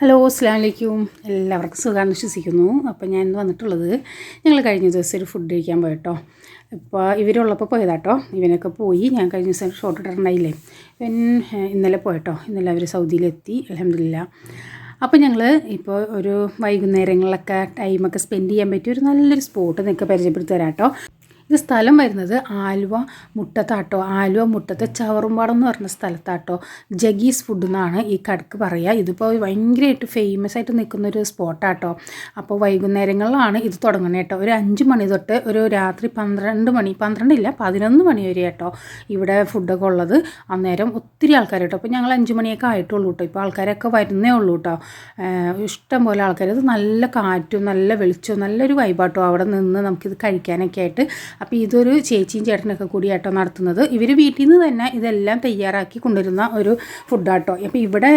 Hello അസ്സലാമു അലൈക്കും. എല്ലാവർക്കും സുഖമാണെന്ന് വിശ്വസിക്കുന്നു. അപ്പോൾ ഞാൻ ഇന്ന് വന്നിട്ടുള്ളത് ഞങ്ങൾ കഴിഞ്ഞ ദിവസം ഒരു ഫുഡ് കഴിക്കാൻ പോയിട്ടോ. ഇപ്പോൾ ഇവരുള്ളപ്പോൾ പോയതാട്ടോ. ഇവനൊക്കെ പോയി. ഞാൻ കഴിഞ്ഞ ദിവസം ഷോർട്ട് ഇട്ടിട്ടുണ്ടായില്ലേ, ഇവൻ ഇന്നലെ പോയിട്ടോ. ഇന്നലെ അവർ സൗദിയിലെത്തി, അൽഹംദുലില്ലാ. അപ്പോൾ ഞങ്ങൾ ഇപ്പോൾ ഒരു വൈകുന്നേരങ്ങളിലൊക്കെ ടൈമൊക്കെ സ്പെൻഡ് ചെയ്യാൻ പറ്റിയ ഒരു നല്ലൊരു സ്പോട്ട് നിങ്ങൾക്ക് പരിചയപ്പെടുത്തി തരാം കേട്ടോ. ഇത് സ്ഥലം വരുന്നത് ആലുവ മുട്ടത്താട്ടോ. ആലുവ മുട്ടത്തെ ചവറുംപാടം എന്ന് പറഞ്ഞ സ്ഥലത്താട്ടോ. ജഗീസ് ഫുഡ് എന്നാണ് ഈ കടക്ക് പറയുക. ഇതിപ്പോൾ ഭയങ്കരമായിട്ട് ഫേമസ് ആയിട്ട് നിൽക്കുന്നൊരു സ്പോട്ടാട്ടോ. അപ്പോൾ വൈകുന്നേരങ്ങളിലാണ് ഇത് തുടങ്ങുന്നത് കേട്ടോ. ഒരു 5 മണി തൊട്ട് ഒരു രാത്രി 12 മണി, 11 മണി വരെ കേട്ടോ ഇവിടെ ഫുഡൊക്കെ ഉള്ളത്. അന്നേരം ഒത്തിരി ആൾക്കാർ കേട്ടോ. അപ്പോൾ ഞങ്ങൾ 5 മണിയൊക്കെ ആയിട്ടുള്ളൂ കേട്ടോ. ഇപ്പോൾ ആൾക്കാരൊക്കെ വരുന്നേ ഉള്ളൂ കേട്ടോ. ഇഷ്ടം പോലെ ആൾക്കാർ. ഇത് നല്ല കാറ്റും നല്ല വെളിച്ചവും നല്ലൊരു വൈബാട്ടോ അവിടെ നിന്ന് നമുക്കിത് കഴിക്കാനൊക്കെ ആയിട്ട്. അപ്പോൾ ഇതൊരു ചേച്ചിയും ചേട്ടനൊക്കെ കൂടി ആട്ടോ നടത്തുന്നത്. ഇവർ വീട്ടിൽ നിന്ന് തന്നെ ഇതെല്ലാം തയ്യാറാക്കി കൊണ്ടുവരുന്ന ഒരു ഫുഡാട്ടോ. അപ്പോൾ ഇവിടെ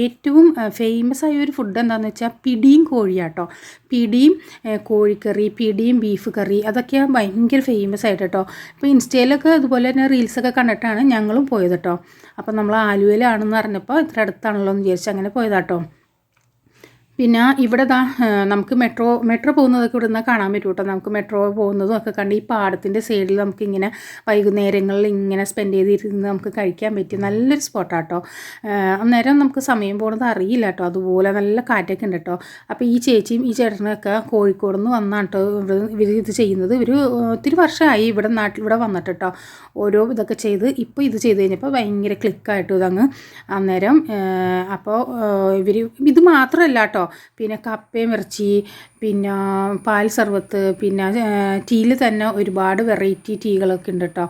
ഏറ്റവും ഫേമസ് ആയ ഒരു ഫുഡ് എന്താണെന്ന് വെച്ചാൽ പിടിയും കോഴിയാട്ടോ. പിടിയും കോഴിക്കറി, പിടിയും ബീഫ് കറി, അതൊക്കെ ഭയങ്കര ഫേമസ് ആയിട്ട് കേട്ടോ. ഇപ്പോൾ ഇൻസ്റ്റയിലൊക്കെ അതുപോലെ തന്നെ റീൽസൊക്കെ കണ്ടിട്ടാണ് ഞങ്ങളും പോയത് കേട്ടോ. അപ്പോൾ നമ്മൾ ആലുവയിലാണെന്ന് പറഞ്ഞപ്പോൾ ഇത്ര അടുത്താണല്ലോ എന്ന് വിചാരിച്ച് അങ്ങനെ പോയതാട്ടോ. പിന്നെ ഇവിടെ നമുക്ക് മെട്രോ പോകുന്നതൊക്കെ ഇവിടെ നിന്ന് കാണാൻ പറ്റും കേട്ടോ. നമുക്ക് മെട്രോ പോകുന്നതും ഒക്കെ കണ്ട് ഈ പാടത്തിൻ്റെ സൈഡിൽ നമുക്കിങ്ങനെ വൈകുന്നേരങ്ങളിൽ ഇങ്ങനെ സ്പെൻഡ് ചെയ്തിരുന്ന് നമുക്ക് കഴിക്കാൻ പറ്റിയ നല്ലൊരു സ്പോട്ടാട്ടോ. അന്നേരം നമുക്ക് സമയം പോകുന്നത് അറിയില്ല കേട്ടോ. അതുപോലെ നല്ല കാറ്റൊക്കെ ഉണ്ട് കേട്ടോ. അപ്പോൾ ഈ ചേച്ചിയും ഈ ചേട്ടനൊക്കെ കോഴിക്കോട് നിന്ന് വന്നാണ് കേട്ടോ ഇവർ ഇത് ചെയ്യുന്നത്. ഇവർ ഒത്തിരി വർഷമായി ഇവിടെ വന്നിട്ട് കേട്ടോ. ഓരോ ഇതൊക്കെ ചെയ്ത് ഇപ്പോൾ ഇത് ചെയ്ത് കഴിഞ്ഞപ്പോൾ ഭയങ്കര ക്ലിക്കായിട്ട് ഇതങ്ങ്. അന്നേരം അപ്പോൾ ഇവർ ഇത് മാത്രമല്ല കേട്ടോ. പിന്നെ കപ്പയും ഇറച്ചി, പിന്നെ പാൽ സർബത്ത്, പിന്നെ ടീയിൽ തന്നെ ഒരുപാട് വെറൈറ്റി ടീകളൊക്കെ ഉണ്ട് കേട്ടോ.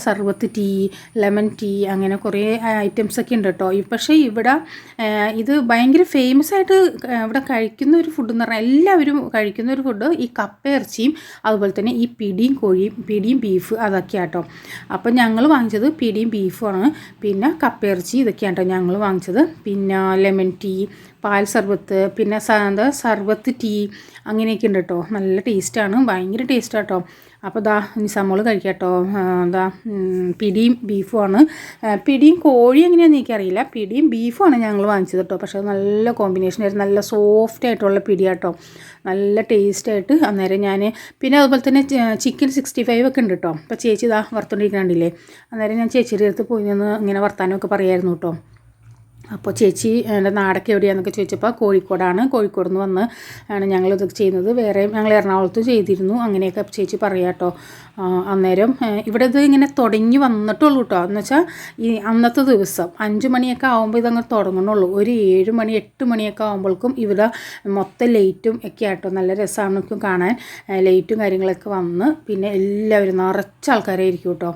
സർബത്ത് ടീ, ലെമൺ ടീ, അങ്ങനെ കുറേ ഐറ്റംസൊക്കെ ഉണ്ട് കേട്ടോ. പക്ഷേ ഇവിടെ ഇത് ഭയങ്കര ഫേമസ് ആയിട്ട് ഇവിടെ കഴിക്കുന്ന ഒരു ഫുഡ് എന്ന് പറഞ്ഞാൽ എല്ലാവരും കഴിക്കുന്ന ഒരു ഫുഡ് ഈ കപ്പ ഇറച്ചിയും അതുപോലെ തന്നെ ഈ പിടിയും കോഴിയും, പിടിയും ബീഫ് അതൊക്കെയാണ് കേട്ടോ. അപ്പം ഞങ്ങൾ വാങ്ങിച്ചത് പിടിയും ബീഫുമാണ്. പിന്നെ കപ്പ ഇറച്ചി ഇതൊക്കെയാണ് കേട്ടോ ഞങ്ങൾ വാങ്ങിച്ചത്. പിന്നെ ലെമൺ ടീ, പാൽ സർബത്ത്, പിന്നെ സർബത്ത് ടീ, അങ്ങനെയൊക്കെ ഉണ്ട് കേട്ടോ. നല്ല ടേസ്റ്റാണ്, ഭയങ്കര ടേസ്റ്റാണ് കേട്ടോ. അപ്പോൾ നിസാമോള് കഴിക്കാം കേട്ടോ. പിടിയും ബീഫുമാണ്. പിടിയും കോഴി എങ്ങനെയാണെന്ന് എനിക്കറിയില്ല. പിടിയും ബീഫുമാണ് ഞങ്ങൾ വാങ്ങിച്ചത് കേട്ടോ. പക്ഷേ നല്ല കോമ്പിനേഷനായിരുന്നു. നല്ല സോഫ്റ്റ് ആയിട്ടുള്ള പിടിയാട്ടോ, നല്ല ടേസ്റ്റായിട്ട്. അന്നേരം ഞാൻ പിന്നെ അതുപോലെ തന്നെ ചിക്കൻ 65 ഒക്കെ ഉണ്ട് കേട്ടോ. അപ്പോൾ ചേച്ചി വറുത്തുകൊണ്ടിരിക്കണ്ടില്ലേ. അന്നേരം ഞാൻ ചേച്ചിയുടെ അടുത്ത് പോയി നിന്ന് ഇങ്ങനെ വർത്താനമൊക്കെ പറയായിരുന്നു കേട്ടോ. അപ്പോൾ ചേച്ചി എൻ്റെ നാടൊക്കെ എവിടെയാണെന്നൊക്കെ ചോദിച്ചപ്പോൾ കോഴിക്കോടാണ്. കോഴിക്കോട് നിന്ന് വന്ന് ആണ് ഞങ്ങളിതൊക്കെ ചെയ്യുന്നത്. വേറെ ഞങ്ങൾ എറണാകുളത്ത് ചെയ്തിരുന്നു. അങ്ങനെയൊക്കെ ചേച്ചി പറയാം കേട്ടോ. അന്നേരം ഇവിടെ ഇത് ഇങ്ങനെ തുടങ്ങി വന്നിട്ടുള്ളൂ കേട്ടോ. എന്ന് വെച്ചാൽ ഈ അന്നത്തെ ദിവസം 5 മണിയൊക്കെ ആകുമ്പോൾ ഇതങ്ങ് തുടങ്ങണുള്ളൂ. ഒരു 7 മണി 8 മണിയൊക്കെ ആകുമ്പോഴേക്കും ഇവിടെ മൊത്തം ലൈറ്റും ഒക്കെ ആട്ടോ. നല്ല രസമാണ് കാണാൻ. ലൈറ്റും കാര്യങ്ങളൊക്കെ വന്ന് പിന്നെ എല്ലാവരും നിറച്ച ആൾക്കാരായിരിക്കും കേട്ടോ.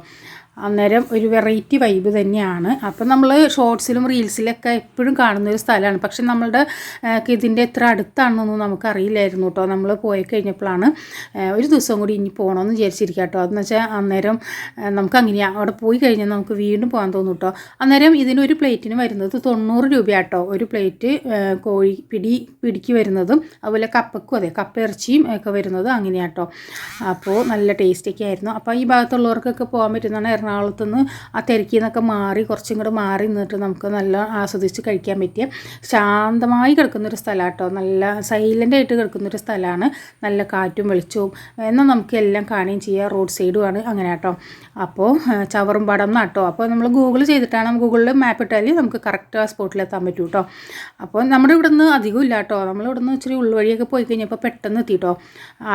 അന്നേരം ഒരു വെറൈറ്റി വൈബ് തന്നെയാണ്. അപ്പം നമ്മൾ ഷോർട്സിലും റീൽസിലൊക്കെ എപ്പോഴും കാണുന്നൊരു സ്ഥലമാണ്. പക്ഷെ നമ്മളുടെ ഇതിൻ്റെ എത്ര അടുത്താണെന്നൊന്നും നമുക്കറിയില്ലായിരുന്നു കേട്ടോ. നമ്മൾ പോയി കഴിഞ്ഞപ്പോഴാണ് ഒരു ദിവസം കൂടി ഇനി പോകണമെന്ന് വിചാരിച്ചിരിക്കുക കേട്ടോ. അതെന്ന് വെച്ചാൽ അന്നേരം നമുക്ക് അങ്ങനെയാണ്, അവിടെ പോയി കഴിഞ്ഞാൽ നമുക്ക് വീണ്ടും പോകാൻ തോന്നും കേട്ടോ. അന്നേരം ഇതിനൊരു പ്ലേറ്റിന് വരുന്നത് 90 രൂപയാട്ടോ. ഒരു പ്ലേറ്റ് പിടിക്ക് വരുന്നതും അതുപോലെ കപ്പക്കും അതെ കപ്പ ഇറച്ചിയും ഒക്കെ വരുന്നത് അങ്ങനെയാട്ടോ. അപ്പോൾ നല്ല ടേസ്റ്റൊക്കെ ആയിരുന്നു. അപ്പോൾ ഈ ഭാഗത്തുള്ളവർക്കൊക്കെ പോകാൻ പറ്റുന്നതാണ്. എറണാകുളത്തുനിന്ന് ആ തിരക്കിൽ നിന്നൊക്കെ മാറി കുറച്ചും കൂടെ മാറി നിന്നിട്ട് നമുക്ക് നല്ല ആസ്വദിച്ച് കഴിക്കാൻ പറ്റിയ ശാന്തമായി കിടക്കുന്നൊരു സ്ഥലമാണ് കേട്ടോ. നല്ല സൈലൻ്റായിട്ട് കിടക്കുന്നൊരു സ്ഥലമാണ്. നല്ല കാറ്റും വെളിച്ചവും എന്നാൽ നമുക്ക് എല്ലാം കാണുകയും ചെയ്യാം. റോഡ് സൈഡുമാണ് അങ്ങനെ കേട്ടോ. അപ്പോൾ ചവറുംപാടം എന്നാട്ടോ. അപ്പോൾ നമ്മൾ ഗൂഗിൾ ചെയ്തിട്ടാണ്, ഗൂഗിളിൽ മാപ്പ് ഇട്ടാൽ നമുക്ക് കറക്റ്റ് ആ സ്പോട്ടിലെത്താൻ പറ്റും കേട്ടോ. അപ്പോൾ നമ്മുടെ ഇവിടെ നിന്ന് അധികം ഇല്ല കേട്ടോ. നമ്മളിവിടെ നിന്ന് ഇച്ചിരി ഉൾവഴിയൊക്കെ പോയി കഴിഞ്ഞപ്പോൾ പെട്ടെന്ന് എത്തി കേട്ടോ.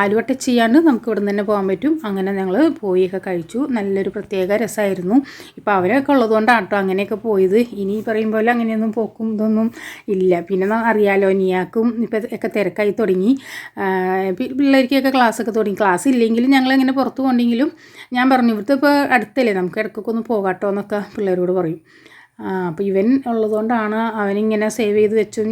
ആലുവ ടച്ച് ചെയ്യാണ്ട് നമുക്ക് ഇവിടെ നിന്ന് തന്നെ പോകാൻ പറ്റും. അങ്ങനെ ഞങ്ങൾ പോയൊക്കെ കഴിച്ചു. നല്ലൊരു പ്രത്യേക രസമായിരുന്നു. ഇപ്പോൾ അവരൊക്കെ ഉള്ളതുകൊണ്ടാണ് കേട്ടോ അങ്ങനെയൊക്കെ പോയത്. ഇനി പറയും പോലെ അങ്ങനെയൊന്നും പോക്കും ഇതൊന്നും ഇല്ല. പിന്നെ അറിയാലോ, നിയാക്കും ഇപ്പോൾ ഒക്കെ തിരക്കായി തുടങ്ങി. പിള്ളേർക്കൊക്കെ ക്ലാസ്സൊക്കെ തുടങ്ങി. ക്ലാസ് ഇല്ലെങ്കിലും ഞങ്ങളിങ്ങനെ പുറത്ത് പോകണ്ടെങ്കിലും ഞാൻ പറഞ്ഞു ഇവിടുത്തെ ഇപ്പോൾ അടുത്തല്ലേ, നമുക്ക് ഇടയ്ക്കൊക്കെ ഒന്ന് പോകാട്ടോ എന്നൊക്കെ പിള്ളേരോട് പറയും. അപ്പോൾ ഇവൻ ഉള്ളതുകൊണ്ടാണ് അവനിങ്ങനെ സേവ് ചെയ്ത് വെച്ചും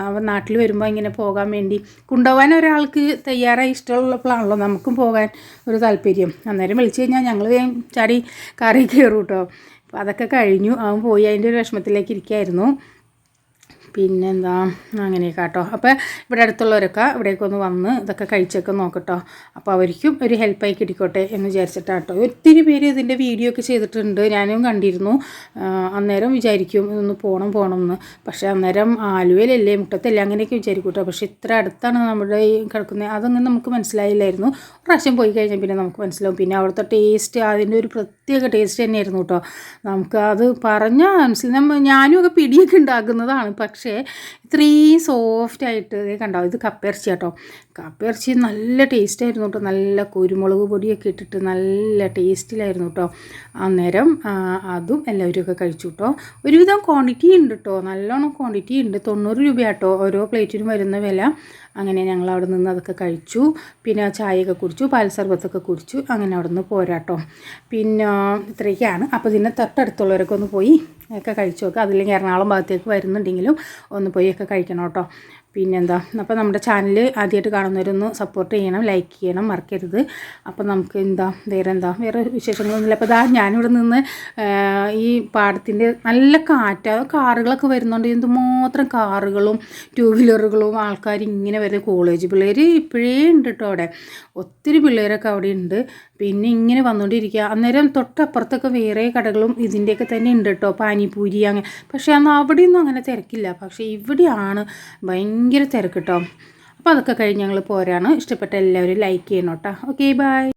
അവൻ നാട്ടിൽ വരുമ്പോൾ ഇങ്ങനെ പോകാൻ വേണ്ടി കൊണ്ടുപോകാൻ ഒരാൾക്ക് തയ്യാറായി ഇഷ്ടമുള്ളപ്പോഴാണല്ലോ നമുക്കും പോകാൻ ഒരു താല്പര്യം. അന്നേരം വിളിച്ചു കഴിഞ്ഞാൽ ഞങ്ങൾ ചാടി കാറിൽ കയറും കേട്ടോ. അപ്പോൾ അതൊക്കെ കഴിഞ്ഞു. അവൻ പോയി അതിൻ്റെ ഒരു വിഷമത്തിലേക്ക് ഇരിക്കുകയായിരുന്നു. പിന്നെന്താ അങ്ങനെയൊക്കെ കേട്ടോ. അപ്പോൾ ഇവിടെ അടുത്തുള്ളവരൊക്കെ ഇവിടേക്ക് ഒന്ന് വന്ന് ഇതൊക്കെ കഴിച്ചൊക്കെ നോക്കട്ടോ. അപ്പോൾ അവർക്കും ഒരു ഹെൽപ്പായി കിട്ടിക്കോട്ടെ എന്ന് വിചാരിച്ചിട്ടാണ് കേട്ടോ. ഒത്തിരി പേര് ഇതിൻ്റെ വീഡിയോ ഒക്കെ ചെയ്തിട്ടുണ്ട്, ഞാനും കണ്ടിരുന്നു. അന്നേരം വിചാരിക്കും ഇതൊന്ന് പോകണം എന്ന്. പക്ഷേ അന്നേരം ആലുവയിലല്ലേ മുട്ടത്തല്ലേ അങ്ങനെയൊക്കെ വിചാരിക്കും കേട്ടോ. പക്ഷേ ഇത്ര അടുത്താണ് നമ്മുടെ ഈ കിടക്കുന്നത്, അതൊന്നും നമുക്ക് മനസ്സിലായില്ലായിരുന്നു. പ്രാവശ്യം പോയി കഴിഞ്ഞാൽ പിന്നെ നമുക്ക് മനസ്സിലാവും. പിന്നെ അവിടുത്തെ ടേസ്റ്റ്, അതിൻ്റെ ഒരു പ്രത്യേക ടേസ്റ്റ് തന്നെയായിരുന്നു കേട്ടോ. നമുക്ക് അത് പറഞ്ഞാൽ ഞാനും ഒക്കെ പിടിയൊക്കെ ഉണ്ടാക്കുന്നതാണ്, പക്ഷേ ഇത്രയും സോഫ്റ്റായിട്ട് കണ്ടോ. ഇത് കപ്പയിറച്ചി കേട്ടോ. കപ്പയിറച്ചി നല്ല ടേസ്റ്റായിരുന്നു കേട്ടോ. നല്ല കുരുമുളക് പൊടിയൊക്കെ ഇട്ടിട്ട് നല്ല ടേസ്റ്റിലായിരുന്നു കേട്ടോ. അന്നേരം അതും എല്ലാവരും കഴിച്ചു കേട്ടോ. ഒരുവിധം ക്വാണ്ടിറ്റി ഉണ്ട് കേട്ടോ, നല്ലോണം ക്വാണ്ടിറ്റി ഉണ്ട്. 90 രൂപ കേട്ടോ ഓരോ പ്ലേറ്റിനും വരുന്ന വില. അങ്ങനെ ഞങ്ങൾ അവിടെ നിന്ന് അതൊക്കെ കഴിച്ചു. പിന്നെ ചായയൊക്കെ കുടിച്ചു, പാൽ സർബത്തൊക്കെ കുടിച്ചു. അങ്ങനെ അവിടെ നിന്ന് പോരാട്ടോ. പിന്നെ ഇത്രയൊക്കെയാണ്. അപ്പോൾ ഇതിൻ്റെ തൊട്ടടുത്തുള്ളവരൊക്കെ ഒന്ന് പോയി ഒക്കെ കഴിച്ചു നോക്കുക. അതില്ലെങ്കിൽ എറണാകുളം ഭാഗത്തേക്ക് വരുന്നുണ്ടെങ്കിലും ഒന്ന് പോയി ഒക്കെ കഴിക്കണം കേട്ടോ. പിന്നെന്താ, അപ്പോൾ നമ്മുടെ ചാനൽ ആദ്യമായിട്ട് കാണുന്നവരൊന്ന് സപ്പോർട്ട് ചെയ്യണം, ലൈക്ക് ചെയ്യണം, മറക്കരുത്. അപ്പോൾ നമുക്ക് വേറെ വിശേഷങ്ങളൊന്നുമില്ല. അപ്പോൾ ഞാനിവിടെ നിന്ന് ഈ പാടത്തിൻ്റെ നല്ല കാറ്റ്, കാറുകളൊക്കെ വരുന്നുണ്ട്. എന്തുമാത്രം കാറുകളും 2 വീലറുകളും ആൾക്കാർ ഇങ്ങനെ വരുന്നത്. കോളേജ് പിള്ളേർ ഇപ്പോഴേ ഉണ്ട് കേട്ടോ അവിടെ. ഒത്തിരി പിള്ളേരൊക്കെ അവിടെ ഉണ്ട്. പിന്നെ ഇങ്ങനെ വന്നുകൊണ്ടിരിക്കുക. അന്നേരം തൊട്ടപ്പുറത്തൊക്കെ വേറെ കടകളും ഇതിൻ്റെയൊക്കെ തന്നെ ഉണ്ട് കേട്ടോ, പാനിപൂരി അങ്ങനെ. പക്ഷേ അന്ന് അവിടെയൊന്നും അങ്ങനെ തിരക്കില്ല. പക്ഷേ ഇവിടെയാണ് ഭയങ്കര തിരക്ക് കേട്ടോ. അപ്പോൾ അതൊക്കെ കഴിഞ്ഞ് ഞങ്ങൾ പോരാണ്. ഇഷ്ടപ്പെട്ട എല്ലാവരും ലൈക്ക് ചെയ്യണം കേട്ടോ. Okay, by.